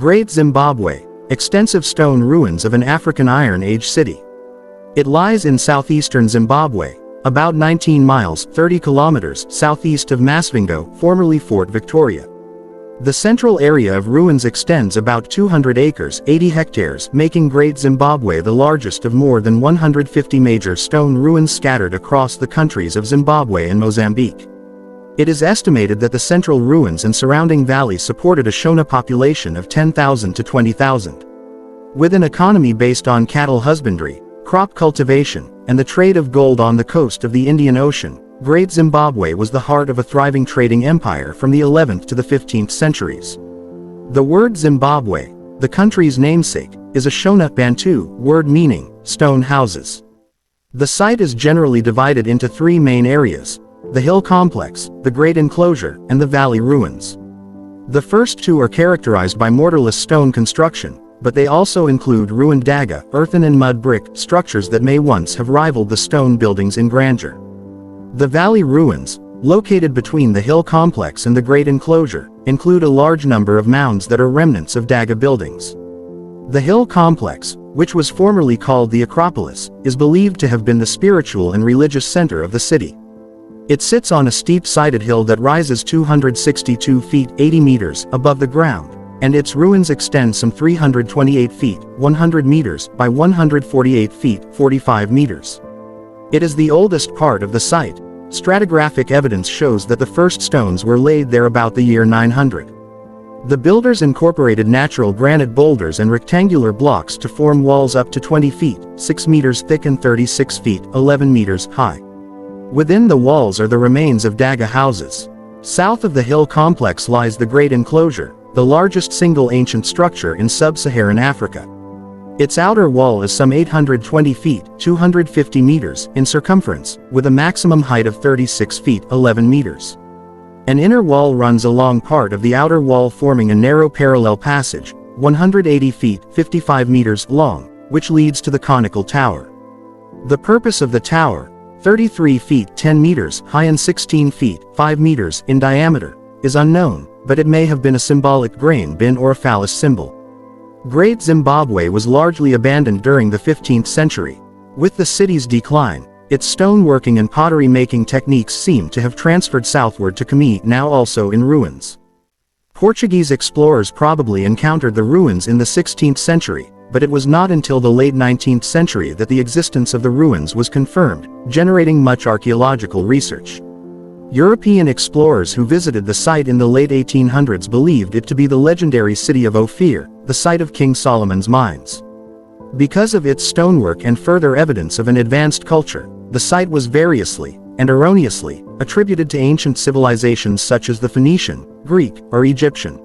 Great Zimbabwe, extensive stone ruins of an African Iron Age city. It lies in southeastern Zimbabwe, about 19 miles 30 kilometers southeast of Masvingo, formerly Fort Victoria. The central area of ruins extends about 200 acres 80 hectares, making Great Zimbabwe the largest of more than 150 major stone ruins scattered across the countries of Zimbabwe and Mozambique. It is estimated that the central ruins and surrounding valleys supported a Shona population of 10,000 to 20,000. With an economy based on cattle husbandry, crop cultivation, and the trade of gold on the coast of the Indian Ocean, Great Zimbabwe was the heart of a thriving trading empire from the 11th to the 15th centuries. The word Zimbabwe, the country's namesake, is a Shona Bantu word meaning stone houses. The site is generally divided into three main areas: the hill complex, the great enclosure, and the valley ruins. The first two are characterized by mortarless stone construction, but they also include ruined daga, earthen and mud brick structures that may once have rivaled the stone buildings in grandeur. The valley ruins, located between the hill complex and the great enclosure, include a large number of mounds that are remnants of daga buildings. The hill complex, which was formerly called the Acropolis, is believed to have been the spiritual and religious center of the city. It sits on a steep-sided hill that rises 262 feet 80 meters above the ground, and its ruins extend some 328 feet 100 meters by 148 feet 45 meters. It is the oldest part of the site. Stratigraphic evidence shows that the first stones were laid there about the year 900. The builders incorporated natural granite boulders and rectangular blocks to form walls up to 20 feet 6 meters thick and 36 feet 11 meters high. Within the walls are the remains of daga houses. South of the hill complex lies the Great Enclosure, the largest single ancient structure in sub-Saharan Africa. Its outer wall is some 820 feet 250 meters in circumference, with a maximum height of 36 feet 11 meters. An inner wall runs along part of the outer wall, forming a narrow parallel passage, 180 feet 55 meters long, which leads to the conical tower. The purpose of the tower, 33 feet 10 meters high and 16 feet 5 meters in diameter, is unknown, but it may have been a symbolic grain bin or a phallus symbol. Great Zimbabwe was largely abandoned during the 15th century. With the city's decline, its stoneworking and pottery-making techniques seem to have transferred southward to Kami, now also in ruins. Portuguese explorers probably encountered the ruins in the 16th century, but it was not until the late 19th century that the existence of the ruins was confirmed, generating much archaeological research. European explorers who visited the site in the late 1800s believed it to be the legendary city of Ophir, the site of King Solomon's mines. Because of its stonework and further evidence of an advanced culture, the site was variously, and erroneously, attributed to ancient civilizations such as the Phoenician, Greek, or Egyptian.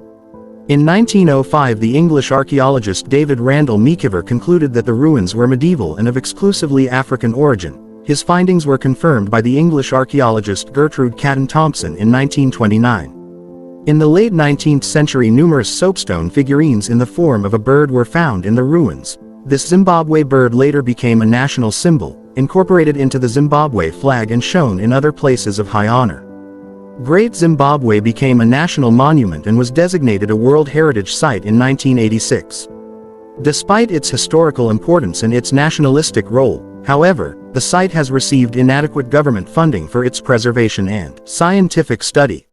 In 1905, the English archaeologist David Randall Meekiver concluded that the ruins were medieval and of exclusively African origin. His findings were confirmed by the English archaeologist Gertrude Catton Thompson in 1929. In the late 19th century, numerous soapstone figurines in the form of a bird were found in the ruins. This Zimbabwe bird later became a national symbol, incorporated into the Zimbabwe flag and shown in other places of high honor. Great Zimbabwe became a national monument and was designated a World Heritage Site in 1986. Despite its historical importance and its nationalistic role, however, the site has received inadequate government funding for its preservation and scientific study.